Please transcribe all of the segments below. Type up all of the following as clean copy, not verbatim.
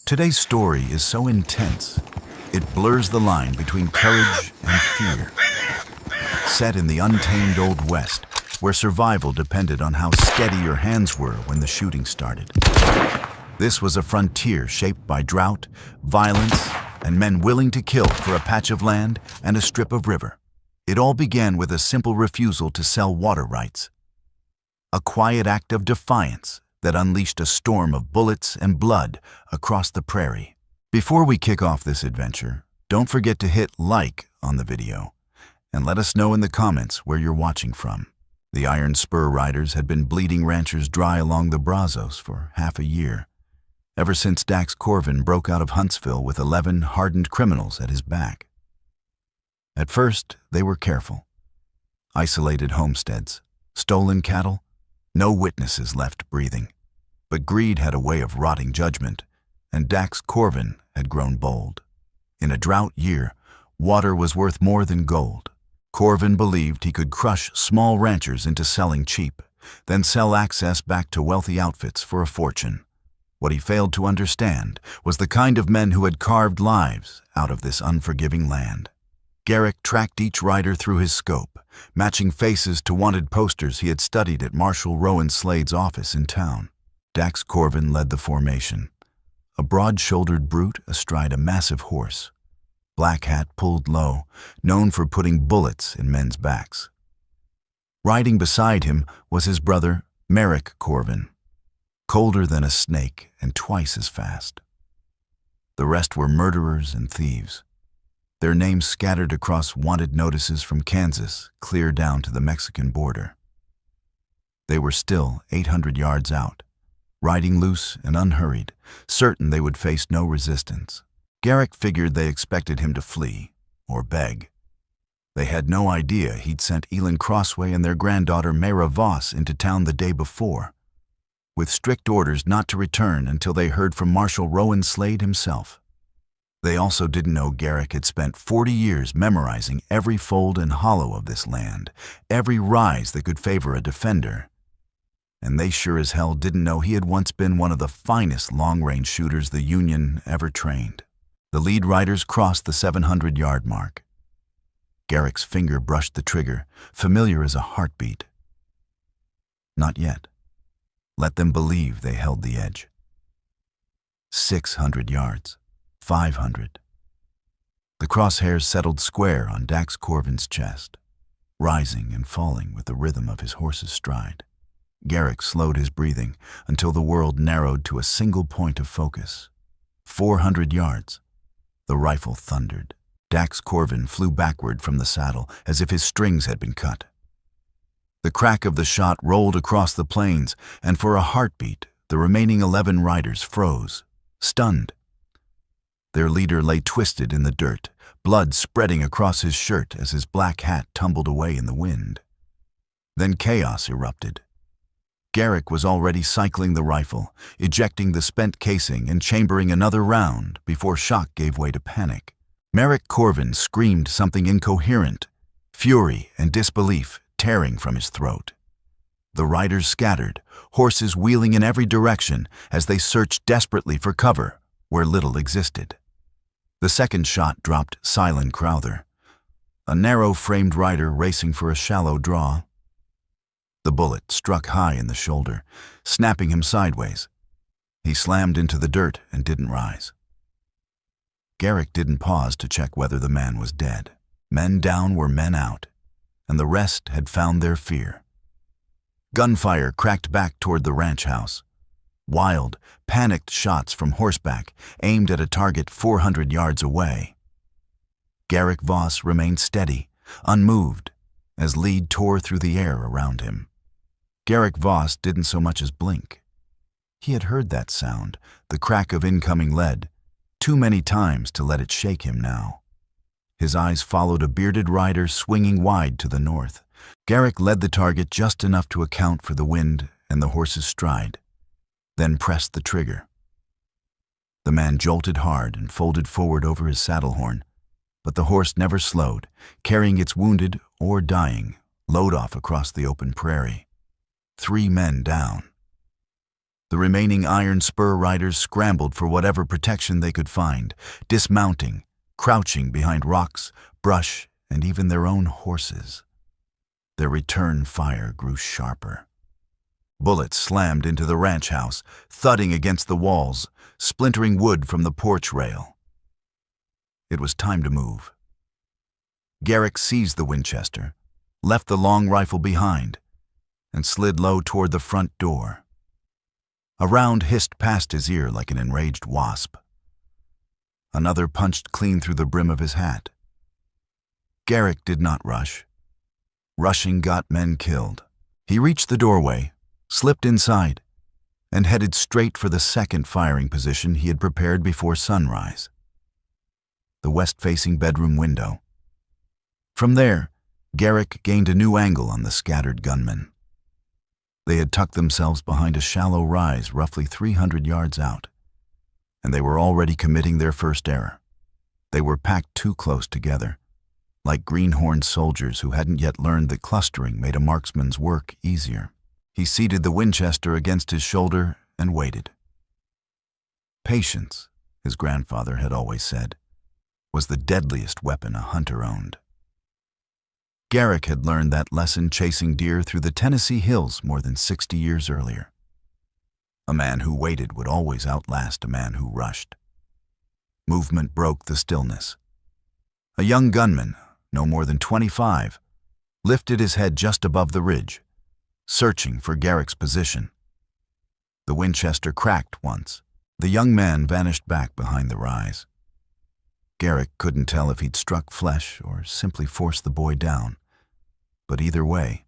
Today's story is so intense, it blurs the line between courage and fear. Set in the untamed Old West, where survival depended on how steady your hands were when the shooting started. This was a frontier shaped by drought, violence, and men willing to kill for a patch of land and a strip of river. It all began with a simple refusal to sell water rights. A quiet act of defiance that unleashed a storm of bullets and blood across the prairie. Before we kick off this adventure, don't forget to hit like on the video and let us know in the comments where you're watching from. The Iron Spur riders had been bleeding ranchers dry along the Brazos for half a year, ever since Dax Corvin broke out of Huntsville with 11 hardened criminals at his back. At first, they were careful. Isolated homesteads, stolen cattle, no witnesses left breathing. But greed had a way of rotting judgment, and Dax Corvin had grown bold. In a drought year, water was worth more than gold. Corvin believed he could crush small ranchers into selling cheap, then sell access back to wealthy outfits for a fortune. What he failed to understand was the kind of men who had carved lives out of this unforgiving land. Garrick tracked each rider through his scope, matching faces to wanted posters he had studied at Marshal Rowan Slade's office in town. Dax Corvin led the formation, a broad-shouldered brute astride a massive horse, black hat pulled low, known for putting bullets in men's backs. Riding beside him was his brother, Merrick Corvin, colder than a snake and twice as fast. The rest were murderers and thieves, their names scattered across wanted notices from Kansas clear down to the Mexican border. They were still 800 yards out, riding loose and unhurried, certain they would face no resistance. Garrick figured they expected him to flee or beg. They had no idea he'd sent Elin Crossway and their granddaughter Mayra Voss into town the day before, with strict orders not to return until they heard from Marshal Rowan Slade himself. They also didn't know Garrick had spent 40 years memorizing every fold and hollow of this land, every rise that could favor a defender. And they sure as hell didn't know he had once been one of the finest long-range shooters the Union ever trained. The lead riders crossed the 700-yard mark. Garrick's finger brushed the trigger, familiar as a heartbeat. Not yet. Let them believe they held the edge. 600 yards. 500. The crosshairs settled square on Dax Corvin's chest, rising and falling with the rhythm of his horse's stride. Garrick slowed his breathing until the world narrowed to a single point of focus. 400 yards. The rifle thundered. Dax Corvin flew backward from the saddle as if his strings had been cut. The crack of the shot rolled across the plains, and for a heartbeat, the remaining 11 riders froze, stunned. Their leader lay twisted in the dirt, blood spreading across his shirt as his black hat tumbled away in the wind. Then chaos erupted. Garrick was already cycling the rifle, ejecting the spent casing and chambering another round before shock gave way to panic. Merrick Corvin screamed something incoherent, fury and disbelief tearing from his throat. The riders scattered, horses wheeling in every direction as they searched desperately for cover where little existed. The second shot dropped Silent Crowther, a narrow-framed rider racing for a shallow draw. The bullet struck high in the shoulder, snapping him sideways. He slammed into the dirt and didn't rise. Garrick didn't pause to check whether the man was dead. Men down were men out, and the rest had found their fear. Gunfire cracked back toward the ranch house. Wild, panicked shots from horseback aimed at a target 400 yards away. Garrick Voss remained steady, unmoved, as lead tore through the air around him. Garrick Voss didn't so much as blink. He had heard that sound, the crack of incoming lead, too many times to let it shake him now. His eyes followed a bearded rider swinging wide to the north. Garrick led the target just enough to account for the wind and the horse's stride, then pressed the trigger. The man jolted hard and folded forward over his saddle horn, but the horse never slowed, carrying its wounded or dying load off across the open prairie. 3 men down. The remaining Iron Spur riders scrambled for whatever protection they could find, dismounting, crouching behind rocks, brush, and even their own horses. Their return fire grew sharper. Bullets slammed into the ranch house, thudding against the walls, splintering wood from the porch rail. It was time to move. Garrick seized the Winchester, left the long rifle behind, and slid low toward the front door. A round hissed past his ear like an enraged wasp. Another punched clean through the brim of his hat. Garrick did not rush. Rushing got men killed. He reached the doorway, slipped inside, and headed straight for the second firing position he had prepared before sunrise. The west-facing bedroom window. From there, Garrick gained a new angle on the scattered gunmen. They had tucked themselves behind a shallow rise roughly 300 yards out, and they were already committing their first error. They were packed too close together, like greenhorn soldiers who hadn't yet learned that clustering made a marksman's work easier. He seated the Winchester against his shoulder and waited. Patience, his grandfather had always said, was the deadliest weapon a hunter owned. Garrick had learned that lesson chasing deer through the Tennessee hills more than 60 years earlier. A man who waited would always outlast a man who rushed. Movement broke the stillness. A young gunman, no more than 25, lifted his head just above the ridge, searching for Garrick's position. The Winchester cracked once. The young man vanished back behind the rise. Garrick couldn't tell if he'd struck flesh or simply forced the boy down, but either way,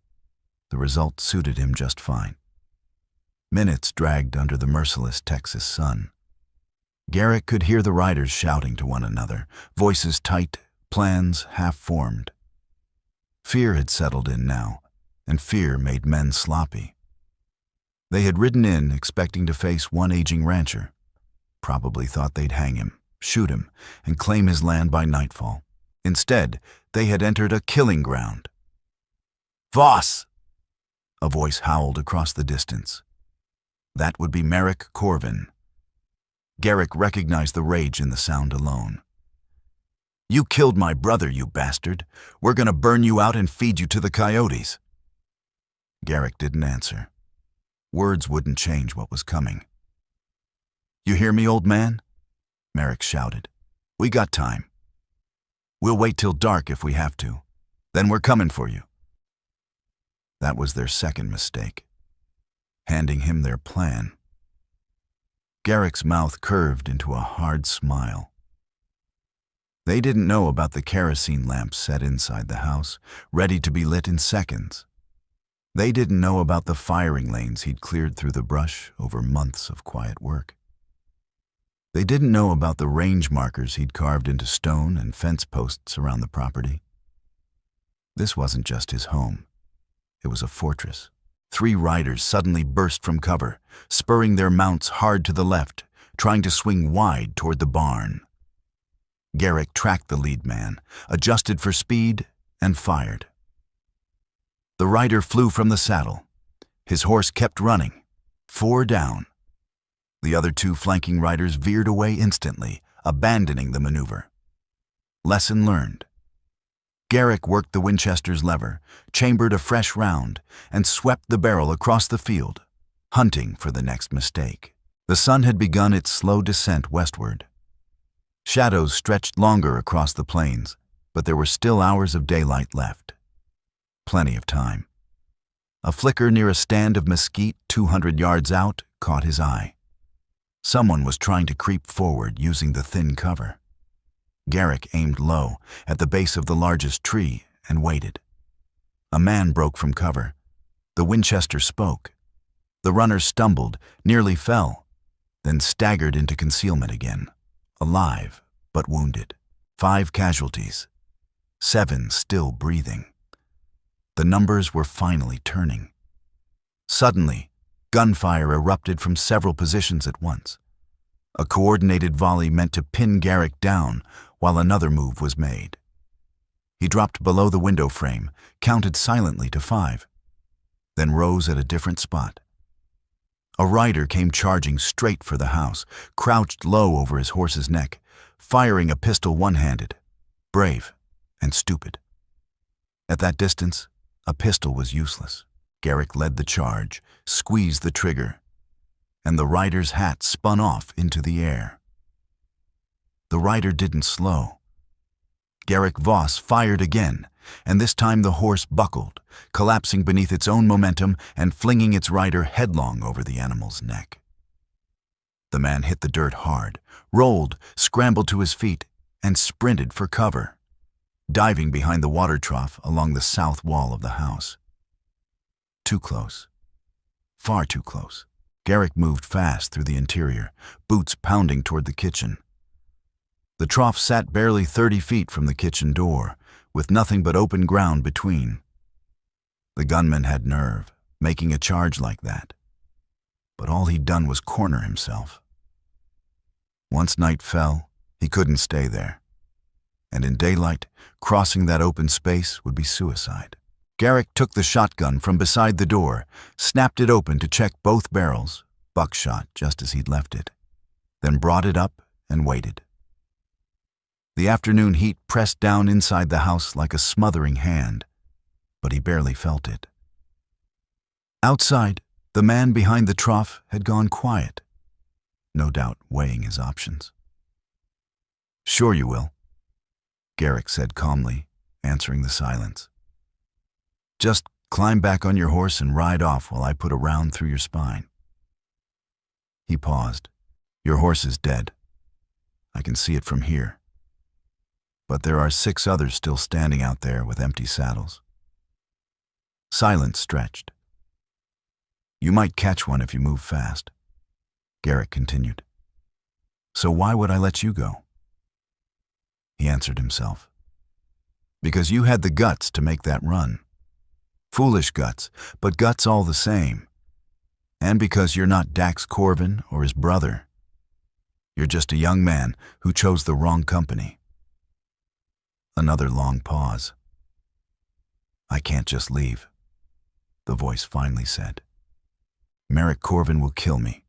the result suited him just fine. Minutes dragged under the merciless Texas sun. Garrick could hear the riders shouting to one another, voices tight, plans half-formed. Fear had settled in now, and fear made men sloppy. They had ridden in expecting to face one aging rancher, probably thought they'd hang him, shoot him, and claim his land by nightfall. Instead, they had entered a killing ground. "Voss!" a voice howled across the distance. That would be Merrick Corvin. Garrick recognized the rage in the sound alone. "You killed my brother, you bastard. We're gonna burn you out and feed you to the coyotes." Garrick didn't answer. Words wouldn't change what was coming. "You hear me, old man?" Merrick shouted. "We got time. We'll wait till dark if we have to. Then we're coming for you." That was their second mistake, handing him their plan. Garrick's mouth curved into a hard smile. They didn't know about the kerosene lamps set inside the house, ready to be lit in seconds. They didn't know about the firing lanes he'd cleared through the brush over months of quiet work. They didn't know about the range markers he'd carved into stone and fence posts around the property. This wasn't just his home. It was a fortress. 3 riders suddenly burst from cover, spurring their mounts hard to the left, trying to swing wide toward the barn. Garrick tracked the lead man, adjusted for speed, and fired. The rider flew from the saddle. His horse kept running, 4 down. The other 2 flanking riders veered away instantly, abandoning the maneuver. Lesson learned. Garrick worked the Winchester's lever, chambered a fresh round, and swept the barrel across the field, hunting for the next mistake. The sun had begun its slow descent westward. Shadows stretched longer across the plains, but there were still hours of daylight left. Plenty of time. A flicker near a stand of mesquite 200 yards out caught his eye. Someone was trying to creep forward using the thin cover. Garrick aimed low, at the base of the largest tree, and waited. A man broke from cover. The Winchester spoke. The runner stumbled, nearly fell, then staggered into concealment again, alive but wounded. 5 casualties, 7 still breathing. The numbers were finally turning. Suddenly, gunfire erupted from several positions at once. A coordinated volley meant to pin Garrick down while another move was made. He dropped below the window frame, counted silently to 5, then rose at a different spot. A rider came charging straight for the house, crouched low over his horse's neck, firing a pistol one-handed, brave and stupid. At that distance, a pistol was useless. Garrick led the charge, squeezed the trigger, and the rider's hat spun off into the air. The rider didn't slow. Garrick Voss fired again, and this time the horse buckled, collapsing beneath its own momentum and flinging its rider headlong over the animal's neck. The man hit the dirt hard, rolled, scrambled to his feet, and sprinted for cover, diving behind the water trough along the south wall of the house. Too close. Far too close. Garrick moved fast through the interior, boots pounding toward the kitchen. The trough sat barely 30 feet from the kitchen door, with nothing but open ground between. The gunman had nerve, making a charge like that. But all he'd done was corner himself. Once night fell, he couldn't stay there. And in daylight, crossing that open space would be suicide. Garrick took the shotgun from beside the door, snapped it open to check both barrels, buckshot just as he'd left it, then brought it up and waited. The afternoon heat pressed down inside the house like a smothering hand, but he barely felt it. Outside, the man behind the trough had gone quiet, no doubt weighing his options. "Sure you will," Garrick said calmly, answering the silence. "Just climb back on your horse and ride off while I put a round through your spine." He paused. "Your horse is dead. I can see it from here. But there are 6 others still standing out there with empty saddles." Silence stretched. "You might catch one if you move fast," Garrick continued. "So why would I let you go?" He answered himself. "Because you had the guts to make that run. Foolish guts, but guts all the same. And because you're not Dax Corvin or his brother. You're just a young man who chose the wrong company." Another long pause. "I can't just leave," the voice finally said. "Merrick Corvin will kill me."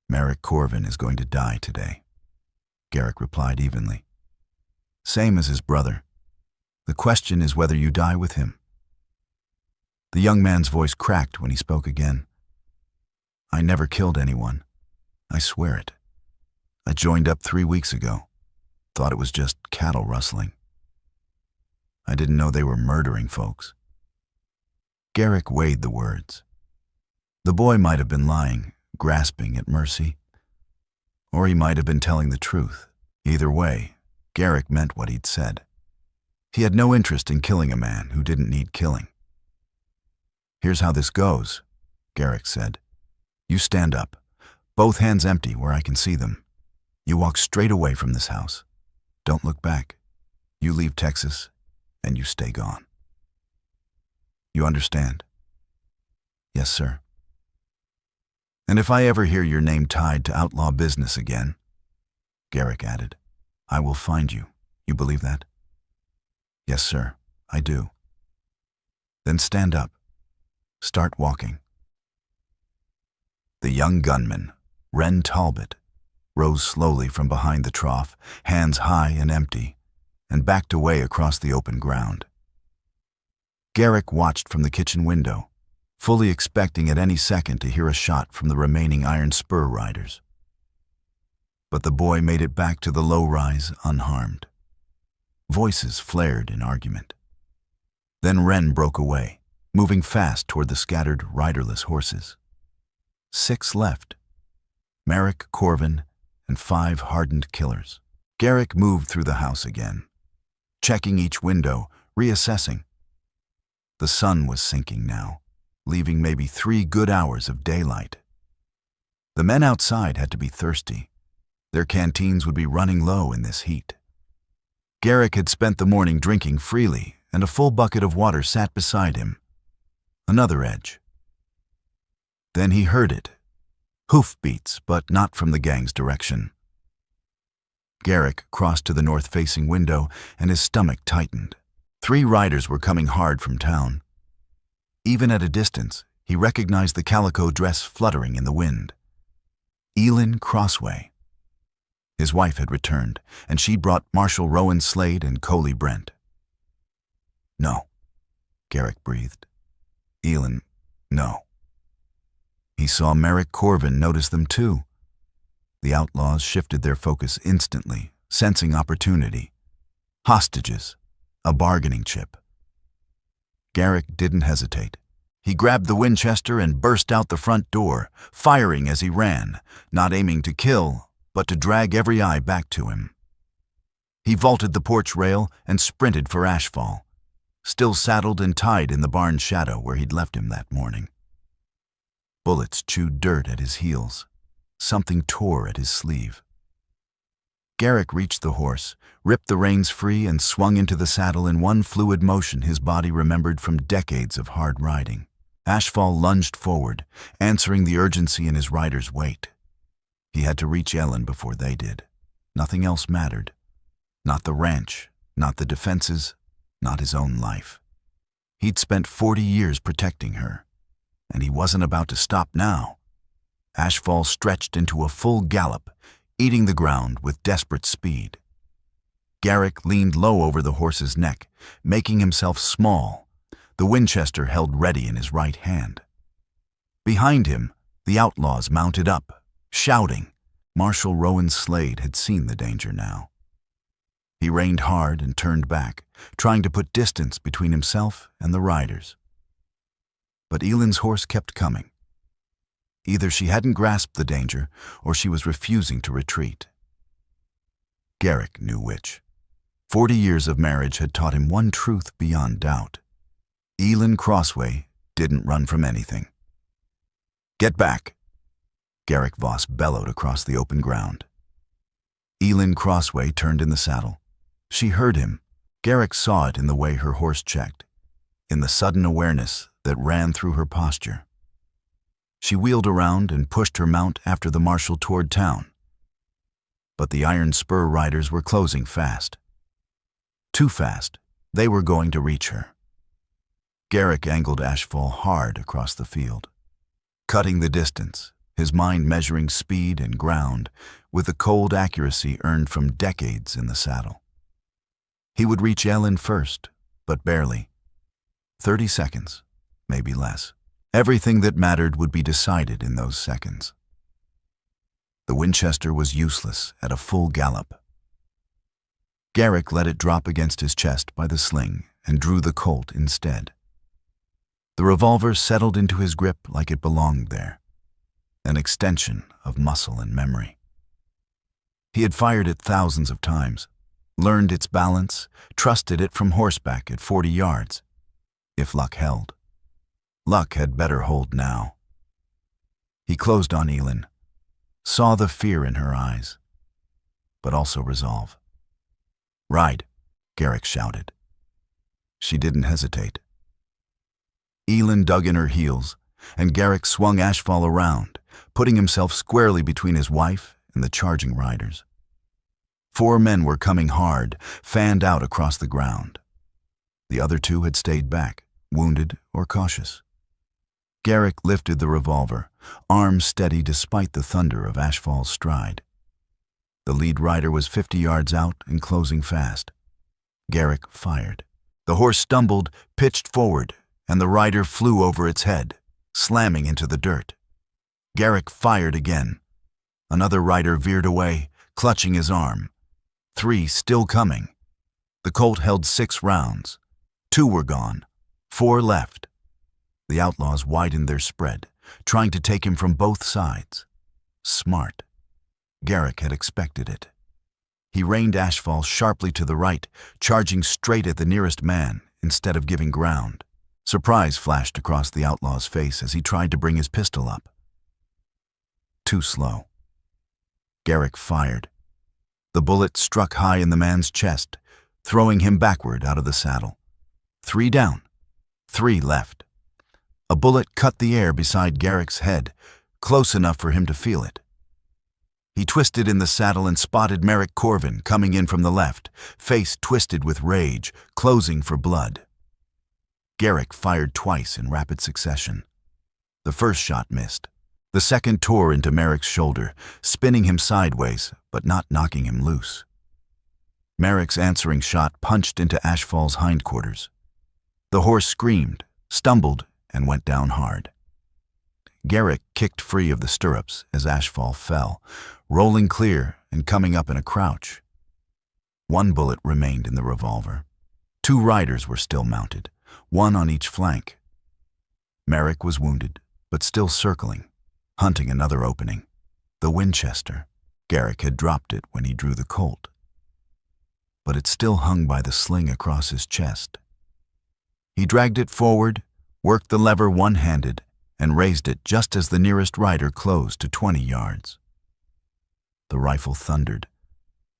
"Merrick Corvin is going to die today," Garrick replied evenly. "Same as his brother. The question is whether you die with him." The young man's voice cracked when he spoke again. "I never killed anyone. I swear it. I joined up 3 weeks ago. Thought it was just cattle rustling. I didn't know they were murdering folks." Garrick weighed the words. The boy might have been lying, grasping at mercy. Or he might have been telling the truth. Either way, Garrick meant what he'd said. He had no interest in killing a man who didn't need killing. "Here's how this goes," Garrick said. "You stand up, both hands empty where I can see them. You walk straight away from this house. Don't look back. You leave Texas, and you stay gone. You understand?" "Yes, sir." "And if I ever hear your name tied to outlaw business again," Garrick added, "I will find you. You believe that?" "Yes, sir, I do." "Then stand up. Start walking." The young gunman, Ren Talbot, rose slowly from behind the trough, hands high and empty, and backed away across the open ground. Garrick watched from the kitchen window, fully expecting at any second to hear a shot from the remaining Iron Spur riders. But the boy made it back to the low-rise unharmed. Voices flared in argument. Then Ren broke away, moving fast toward the scattered riderless horses. 6 left. Merrick Corvin and 5 hardened killers. Garrick moved through the house again, checking each window, reassessing. The sun was sinking now, leaving maybe 3 good hours of daylight. The men outside had to be thirsty. Their canteens would be running low in this heat. Garrick had spent the morning drinking freely, and a full bucket of water sat beside him. Another edge. Then he heard it. Hoofbeats, but not from the gang's direction. Garrick crossed to the north-facing window, and his stomach tightened. 3 riders were coming hard from town. Even at a distance, He recognized the calico dress fluttering in the wind. Elin Crossway. His wife had returned, and she brought Marshal Rowan Slade and Coley Brent. "No," Garrick breathed. "Elin, no." He saw Merrick Corvin notice them too. The outlaws shifted their focus instantly, sensing opportunity. Hostages, a bargaining chip. Garrick didn't hesitate. He grabbed the Winchester and burst out the front door, firing as he ran, not aiming to kill, but to drag every eye back to him. He vaulted the porch rail and sprinted for Ashfall, still saddled and tied in the barn shadow where he'd left him that morning. Bullets chewed dirt at his heels. Something tore at his sleeve. Garrick reached the horse, ripped the reins free, and swung into the saddle in one fluid motion his body remembered from decades of hard riding. Ashfall lunged forward, answering the urgency in his rider's weight. He had to reach Ellen before they did. Nothing else mattered. Not the ranch, not the defenses, not his own life. He'd spent 40 years protecting her, and he wasn't about to stop now. Ashfall stretched into a full gallop, eating the ground with desperate speed. Garrick leaned low over the horse's neck, making himself small, the Winchester held ready in his right hand. Behind him, the outlaws mounted up, shouting. Marshal Rowan Slade had seen the danger now. He reined hard and turned back, trying to put distance between himself and the riders. But Elin's horse kept coming. Either she hadn't grasped the danger, or she was refusing to retreat. Garrick knew which. 40 years of marriage had taught him one truth beyond doubt. Elin Crossway didn't run from anything. "Get back!" Garrick Voss bellowed across the open ground. Elin Crossway turned in the saddle. She heard him. Garrick saw it in the way her horse checked, in the sudden awareness that ran through her posture. She wheeled around and pushed her mount after the marshal toward town. But the Iron Spur riders were closing fast. Too fast. They were going to reach her. Garrick angled Ashfall hard across the field, cutting the distance, his mind measuring speed and ground with the cold accuracy earned from decades in the saddle. He would reach Ellen first, but barely. 30 seconds, maybe less. Everything that mattered would be decided in those seconds. The Winchester was useless at a full gallop. Garrick let it drop against his chest by the sling and drew the Colt instead. The revolver settled into his grip like it belonged there, an extension of muscle and memory. He had fired it thousands of times, learned its balance, trusted it from horseback at 40 yards, if luck held. Luck had better hold now. He closed on Elin, saw the fear in her eyes, but also resolve. "Ride," Garrick shouted. She didn't hesitate. Elin dug in her heels, and Garrick swung Ashfall around, putting himself squarely between his wife and the charging riders. 4 men were coming hard, fanned out across the ground. The other 2 had stayed back, wounded or cautious. Garrick lifted the revolver, arms steady despite the thunder of Ashfall's stride. The lead rider was 50 yards out and closing fast. Garrick fired. The horse stumbled, pitched forward, and the rider flew over its head, slamming into the dirt. Garrick fired again. Another rider veered away, clutching his arm. 3 still coming. The Colt held 6 rounds. 2 were gone. 4 left. The outlaws widened their spread, trying to take him from both sides. Smart. Garrick had expected it. He reined Ashfall sharply to the right, charging straight at the nearest man instead of giving ground. Surprise flashed across the outlaw's face as he tried to bring his pistol up. Too slow. Garrick fired. The bullet struck high in the man's chest, throwing him backward out of the saddle. 3 down. 3 left. A bullet cut the air beside Garrick's head, close enough for him to feel it. He twisted in the saddle and spotted Merrick Corvin coming in from the left, face twisted with rage, closing for blood. Garrick fired twice in rapid succession. The first shot missed. The second tore into Merrick's shoulder, spinning him sideways, but not knocking him loose. Merrick's answering shot punched into Ashfall's hindquarters. The horse screamed, stumbled, and went down hard. Garrick kicked free of the stirrups as Ashfall fell, rolling clear and coming up in a crouch. One bullet remained in the revolver. 2 riders were still mounted, one on each flank. Merrick was wounded, but still circling, hunting another opening. The Winchester. Garrick had dropped it when he drew the Colt, but it still hung by the sling across his chest. He dragged it forward, worked the lever one-handed, and raised it just as the nearest rider closed to 20 yards. The rifle thundered.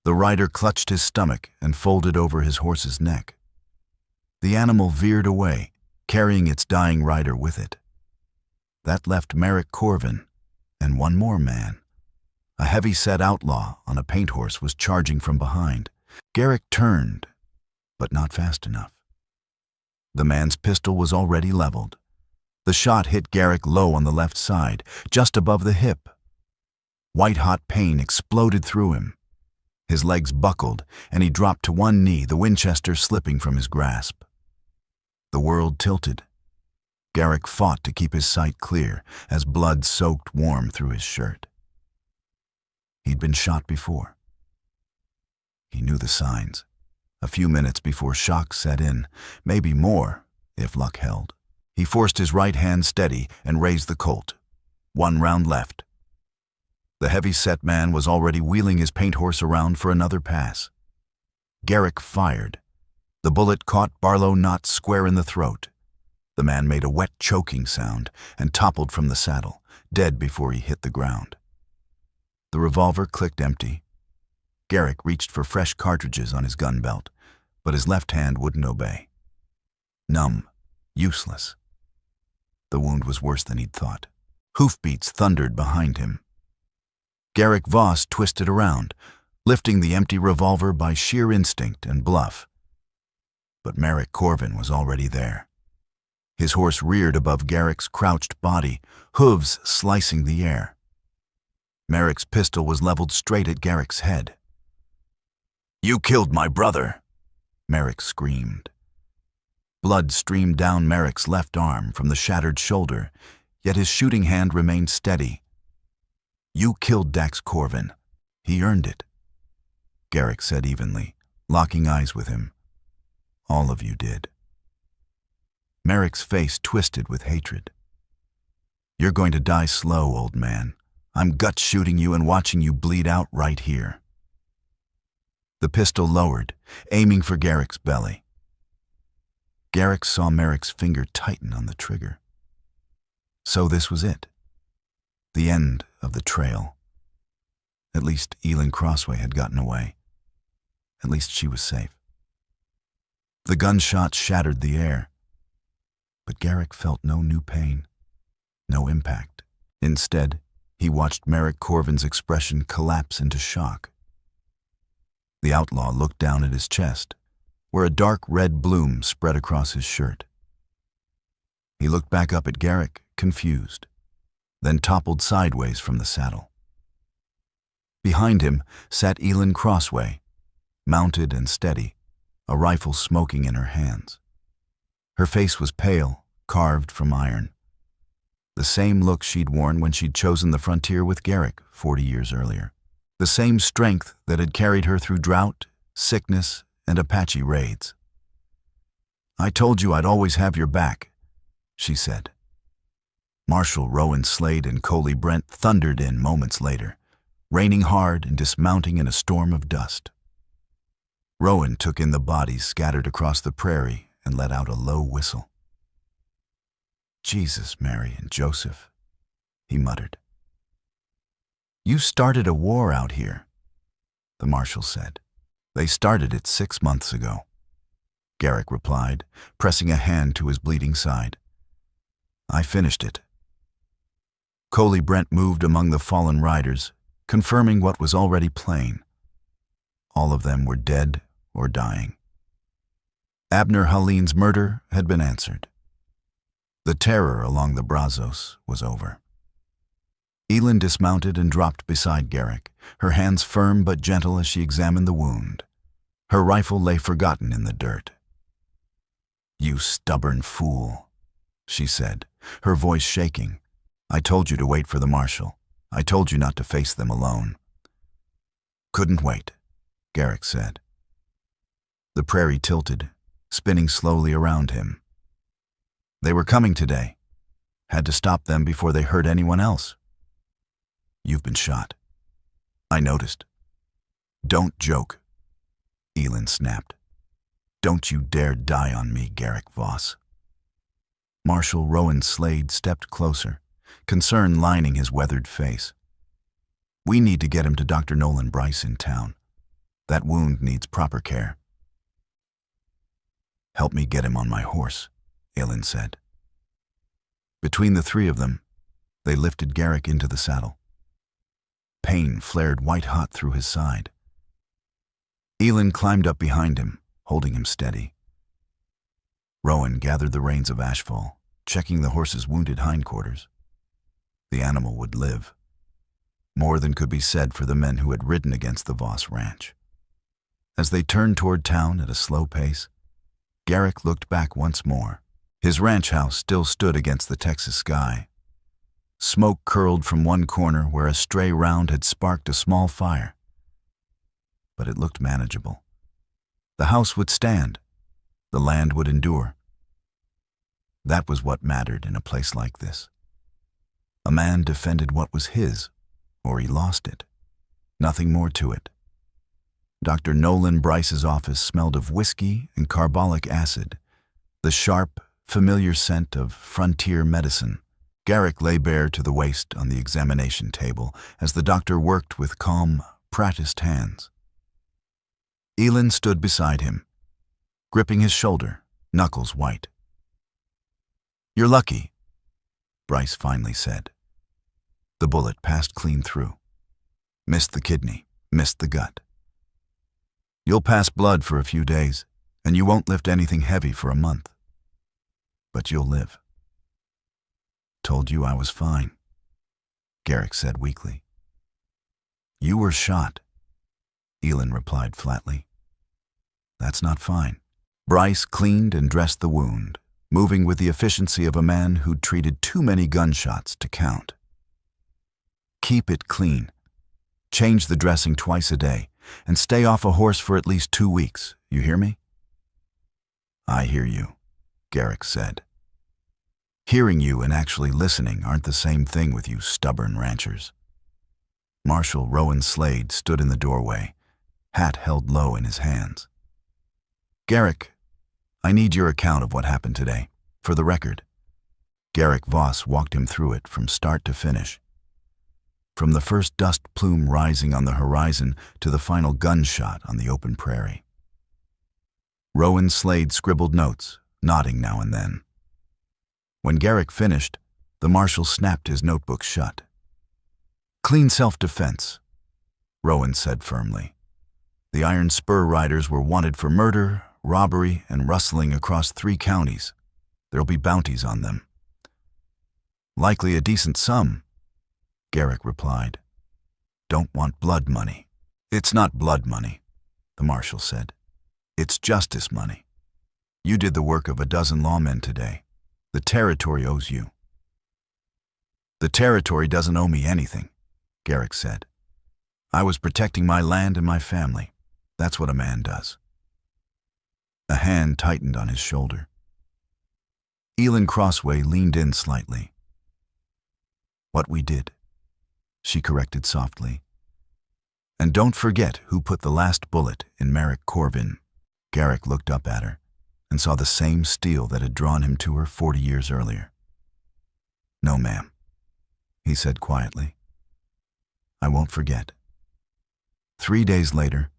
The rider clutched his stomach and folded over his horse's neck. The animal veered away, carrying its dying rider with it. That left Merrick Corvin and one more man. A heavy-set outlaw on a paint horse was charging from behind. Garrick turned, but not fast enough. The man's pistol was already leveled. The shot hit Garrick low on the left side, just above the hip. White-hot pain exploded through him. His legs buckled, and he dropped to one knee, the Winchester slipping from his grasp. The world tilted. Garrick fought to keep his sight clear as blood soaked warm through his shirt. He'd been shot before. He knew the signs. A few minutes before shock set in, maybe more, if luck held. He forced his right hand steady and raised the Colt. 1 round left. The heavy-set man was already wheeling his paint horse around for another pass. Garrick fired. The bullet caught Barlow Knott square in the throat. The man made a wet choking sound and toppled from the saddle, dead before he hit the ground. The revolver clicked empty. Garrick reached for fresh cartridges on his gun belt, but his left hand wouldn't obey. Numb, useless. The wound was worse than he'd thought. Hoofbeats thundered behind him. Garrick Voss twisted around, lifting the empty revolver by sheer instinct and bluff. But Merrick Corvin was already there. His horse reared above Garrick's crouched body, hooves slicing the air. Merrick's pistol was leveled straight at Garrick's head. "You killed my brother," Merrick screamed. Blood streamed down Merrick's left arm from the shattered shoulder, yet his shooting hand remained steady. "You killed Dax Corvin. He earned it," Garrick said evenly, locking eyes with him. "All of you did." Merrick's face twisted with hatred. "You're going to die slow, old man. I'm gut-shooting you and watching you bleed out right here." The pistol lowered, aiming for Garrick's belly. Garrick saw Merrick's finger tighten on the trigger. So this was it. The end of the trail. At least Elin Crossway had gotten away. At least she was safe. The gunshot shattered the air. But Garrick felt no new pain, no impact. Instead, he watched Merrick Corvin's expression collapse into shock. The outlaw looked down at his chest, where a dark red bloom spread across his shirt. He looked back up at Garrick, confused, then toppled sideways from the saddle. Behind him sat Elin Crossway, mounted and steady, a rifle smoking in her hands. Her face was pale, carved from iron. The same look she'd worn when she'd chosen the frontier with Garrick 40 years earlier. The same strength that had carried her through drought, sickness, and Apache raids. "I told you I'd always have your back," she said. Marshal Rowan Slade and Coley Brent thundered in moments later, raining hard and dismounting in a storm of dust. Rowan took in the bodies scattered across the prairie and let out a low whistle. "Jesus, Mary, and Joseph," he muttered. "You started a war out here," the marshal said. "They started it 6 months ago," Garrick replied, pressing a hand to his bleeding side. "I finished it." Coley Brent moved among the fallen riders, confirming what was already plain. All of them were dead or dying. Abner Halene's murder had been answered. The terror along the Brazos was over. Elin dismounted and dropped beside Garrick, her hands firm but gentle as she examined the wound. Her rifle lay forgotten in the dirt. "You stubborn fool," she said, her voice shaking. "I told you to wait for the marshal. I told you not to face them alone." "Couldn't wait," Garrick said. The prairie tilted, spinning slowly around him. "They were coming today. Had to stop them before they hurt anyone else." "You've been shot." "I noticed." "Don't joke," Elin snapped. "Don't you dare die on me, Garrick Voss." Marshal Rowan Slade stepped closer, concern lining his weathered face. "We need to get him to Dr. Nolan Bryce in town. That wound needs proper care." "Help me get him on my horse," Elin said. Between the three of them, they lifted Garrick into the saddle. Pain flared white-hot through his side. Elin climbed up behind him, holding him steady. Rowan gathered the reins of Ashfall, checking the horse's wounded hindquarters. The animal would live. More than could be said for the men who had ridden against the Voss ranch. As they turned toward town at a slow pace, Garrick looked back once more. His ranch house still stood against the Texas sky. Smoke curled from one corner where a stray round had sparked a small fire. But it looked manageable. The house would stand. The land would endure. That was what mattered in a place like this. A man defended what was his, or he lost it. Nothing more to it. Dr. Nolan Bryce's office smelled of whiskey and carbolic acid, the sharp, familiar scent of frontier medicine. Garrick lay bare to the waist on the examination table as the doctor worked with calm, practiced hands. Elin stood beside him, gripping his shoulder, knuckles white. "You're lucky," Bryce finally said. The bullet passed clean through. Missed the kidney, missed the gut. "You'll pass blood for a few days, and you won't lift anything heavy for a month. But you'll live." "Told you I was fine," Garrick said weakly. "You were shot," Elin replied flatly. "That's not fine." Bryce cleaned and dressed the wound, moving with the efficiency of a man who'd treated too many gunshots to count. "Keep it clean. Change the dressing twice a day, and stay off a horse for at least 2 weeks. You hear me?" "I hear you," Garrick said. "Hearing you and actually listening aren't the same thing with you stubborn ranchers." Marshal Rowan Slade stood in the doorway, hat held low in his hands. "Garrick, I need your account of what happened today, for the record." Garrick Voss walked him through it from start to finish. From the first dust plume rising on the horizon to the final gunshot on the open prairie. Rowan Slade scribbled notes, nodding now and then. When Garrick finished, the marshal snapped his notebook shut. "Clean self-defense," Rowan said firmly. "The Iron Spur riders were wanted for murder, robbery, and rustling across 3 counties. There'll be bounties on them." "Likely a decent sum," Garrick replied. "Don't want blood money." "It's not blood money," the marshal said. "It's justice money. You did the work of a dozen lawmen today. The territory owes you." "The territory doesn't owe me anything," Garrick said. "I was protecting my land and my family. That's what a man does." A hand tightened on his shoulder. Elin Crossway leaned in slightly. "What we did," she corrected softly. "And don't forget who put the last bullet in Merrick Corvin." Garrick looked up at her and saw the same steel that had drawn him to her 40 years earlier. "No, ma'am," he said quietly. "I won't forget." 3 days later,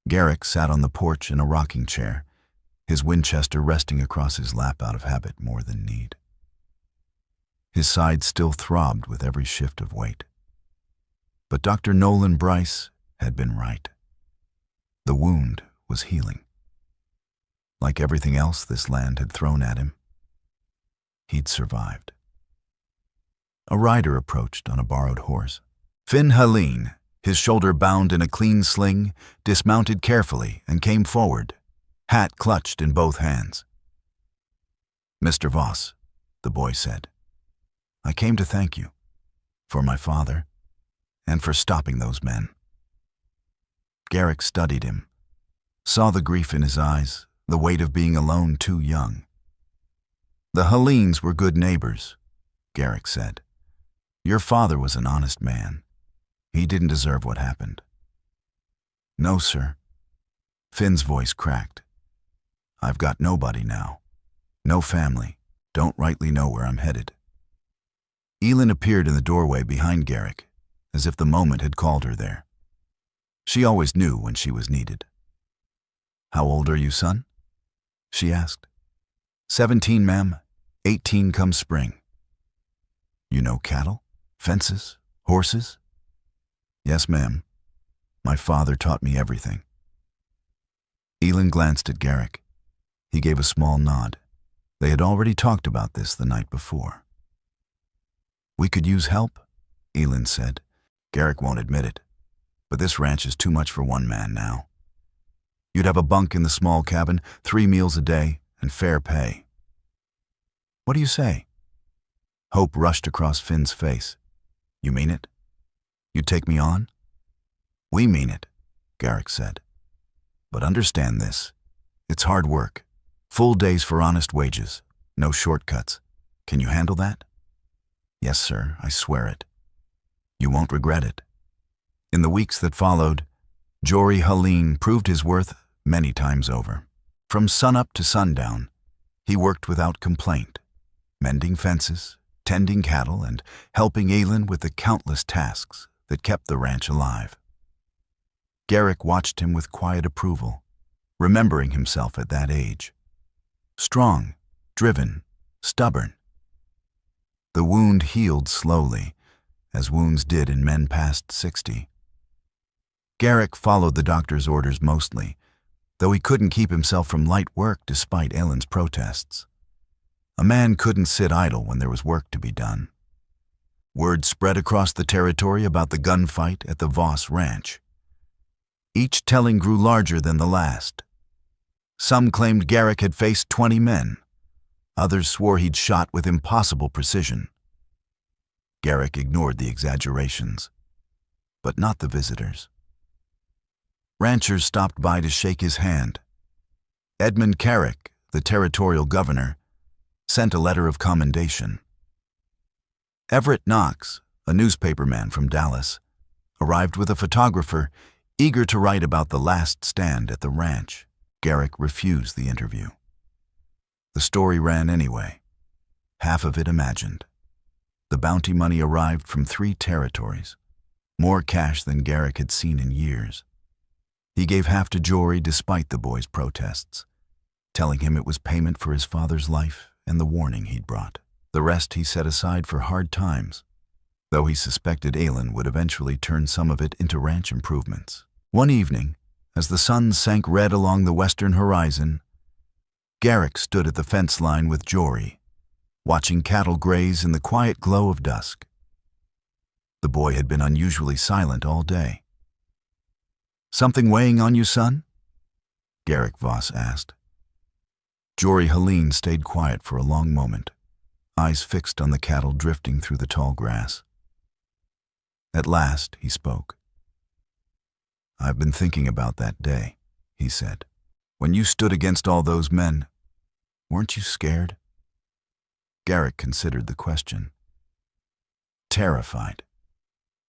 Garrick sat on the porch in a rocking chair, his Winchester resting across his lap out of habit more than need. His side still throbbed with every shift of weight. But Dr. Nolan Bryce had been right. The wound was healing. Like everything else this land had thrown at him, he'd survived. A rider approached on a borrowed horse. Finn Helene, his shoulder bound in a clean sling, dismounted carefully and came forward, hat clutched in both hands. "Mr. Voss," the boy said, "I came to thank you for my father and for stopping those men." Garrick studied him, saw the grief in his eyes, the weight of being alone too young. "The Helenes were good neighbors," Garrick said. "Your father was an honest man. He didn't deserve what happened." "No, sir." Finn's voice cracked. "I've got nobody now. No family. Don't rightly know where I'm headed." Elin appeared in the doorway behind Garrick, as if the moment had called her there. She always knew when she was needed. "How old are you, son?" she asked. 17, ma'am. 18 come spring." "You know cattle, fences, horses?" "Yes, ma'am. My father taught me everything." Elin glanced at Garrick. He gave a small nod. They had already talked about this the night before. "We could use help," Elin said. "Garrick won't admit it, but this ranch is too much for one man now. You'd have a bunk in the small cabin, 3 meals a day, and fair pay." "What do you say?" Hope rushed across Finn's face. "You mean it? You'd take me on?" "We mean it," Garrick said. "But understand this. It's hard work. Full days for honest wages. No shortcuts. Can you handle that?" "Yes, sir, I swear it." "You won't regret it." In the weeks that followed, Jory Helene proved his worth many times over. From sunup to sundown, he worked without complaint, mending fences, tending cattle, and helping Elin with the countless tasks that kept the ranch alive. Garrick watched him with quiet approval, remembering himself at that age. Strong, driven, stubborn. The wound healed slowly, as wounds did in men past 60. Garrick followed the doctor's orders mostly, though he couldn't keep himself from light work despite Elin's protests. A man couldn't sit idle when there was work to be done. Word spread across the territory about the gunfight at the Voss Ranch. Each telling grew larger than the last. Some claimed Garrick had faced 20 men. Others swore he'd shot with impossible precision. Garrick ignored the exaggerations, but not the visitors. Ranchers stopped by to shake his hand. Edmund Carrick, the territorial governor, sent a letter of commendation. Everett Knox, a newspaperman from Dallas, arrived with a photographer eager to write about the last stand at the ranch. Garrick refused the interview. The story ran anyway, half of it imagined. The bounty money arrived from 3 territories, more cash than Garrick had seen in years. He gave half to Jory despite the boy's protests, telling him it was payment for his father's life and the warning he'd brought. The rest he set aside for hard times, though he suspected Elin would eventually turn some of it into ranch improvements. One evening, as the sun sank red along the western horizon, Garrick stood at the fence line with Jory, watching cattle graze in the quiet glow of dusk. The boy had been unusually silent all day. "Something weighing on you, son?" Garrick Voss asked. Jory Helene stayed quiet for a long moment, eyes fixed on the cattle drifting through the tall grass. At last, he spoke. "I've been thinking about that day," he said. "When you stood against all those men, weren't you scared?" Garrick considered the question. "Terrified,"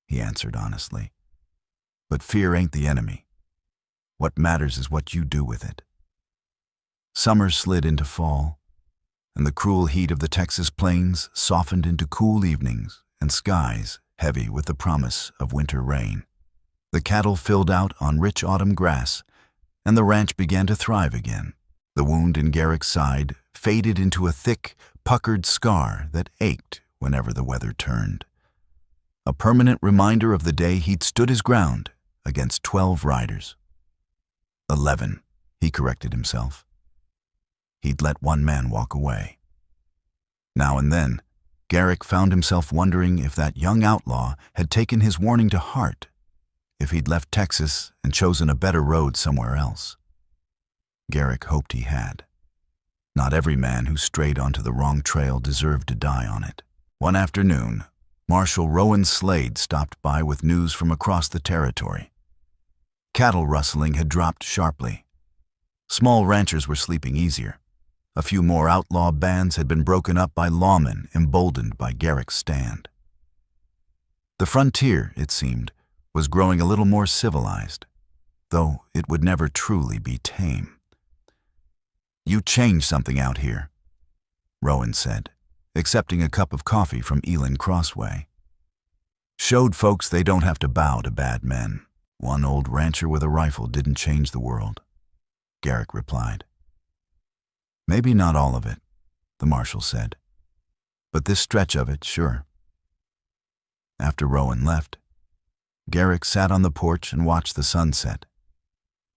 he answered honestly. "But fear ain't the enemy. What matters is what you do with it." Summer slid into fall, and the cruel heat of the Texas plains softened into cool evenings and skies heavy with the promise of winter rain. The cattle filled out on rich autumn grass, and the ranch began to thrive again. The wound in Garrick's side faded into a thick, puckered scar that ached whenever the weather turned. A permanent reminder of the day he'd stood his ground against 12 riders. 11, he corrected himself. He'd let one man walk away. Now and then, Garrick found himself wondering if that young outlaw had taken his warning to heart, if he'd left Texas and chosen a better road somewhere else. Garrick hoped he had. Not every man who strayed onto the wrong trail deserved to die on it. One afternoon, Marshal Rowan Slade stopped by with news from across the territory. Cattle rustling had dropped sharply. Small ranchers were sleeping easier. A few more outlaw bands had been broken up by lawmen emboldened by Garrick's stand. The frontier, it seemed, was growing a little more civilized, though it would never truly be tame. "You changed something out here," Rowan said, accepting a cup of coffee from Elin Crossway. "Showed folks they don't have to bow to bad men." "One old rancher with a rifle didn't change the world," Garrick replied. "Maybe not all of it," the marshal said, "but this stretch of it, sure." After Rowan left, Garrick sat on the porch and watched the sunset,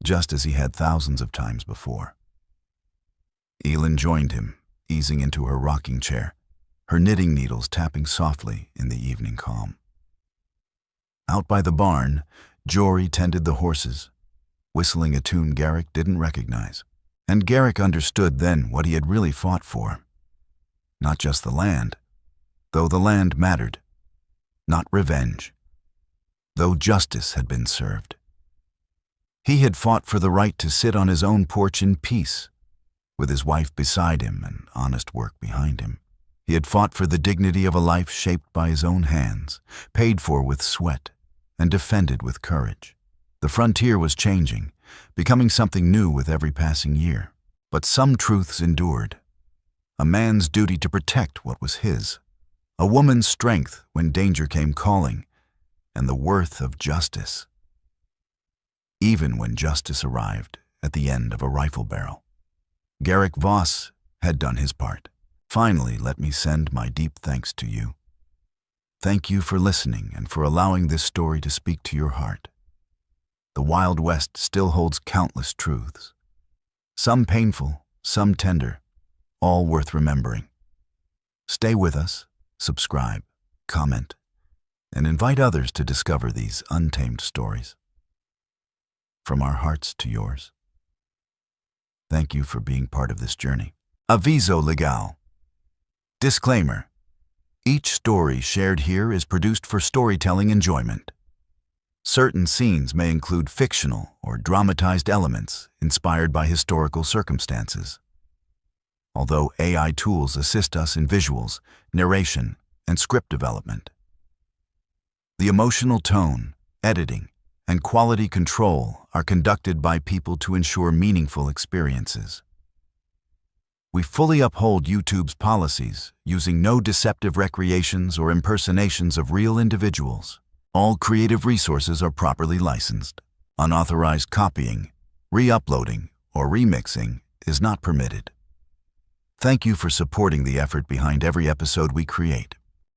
just as he had thousands of times before. Elin joined him, easing into her rocking chair, her knitting needles tapping softly in the evening calm. Out by the barn, Jory tended the horses, whistling a tune Garrick didn't recognize. And Garrick understood then what he had really fought for. Not just the land, though the land mattered. Not revenge, though justice had been served. He had fought for the right to sit on his own porch in peace, with his wife beside him and honest work behind him. He had fought for the dignity of a life shaped by his own hands, paid for with sweat, and defended with courage. The frontier was changing, becoming something new with every passing year. But some truths endured. A man's duty to protect what was his, a woman's strength when danger came calling, and the worth of justice. Even when justice arrived at the end of a rifle barrel. Garrick Voss had done his part. Finally, let me send my deep thanks to you. Thank you for listening and for allowing this story to speak to your heart. The Wild West still holds countless truths. Some painful, some tender, all worth remembering. Stay with us, subscribe, comment, and invite others to discover these untamed stories. From our hearts to yours. Thank you for being part of this journey. Aviso legal. Disclaimer. Each story shared here is produced for storytelling enjoyment. Certain scenes may include fictional or dramatized elements inspired by historical circumstances. Although AI tools assist us in visuals, narration, and script development, the emotional tone, editing, and quality control are conducted by people to ensure meaningful experiences. We fully uphold YouTube's policies, using no deceptive recreations or impersonations of real individuals. All creative resources are properly licensed. Unauthorized copying, re-uploading, or remixing is not permitted. Thank you for supporting the effort behind every episode we create.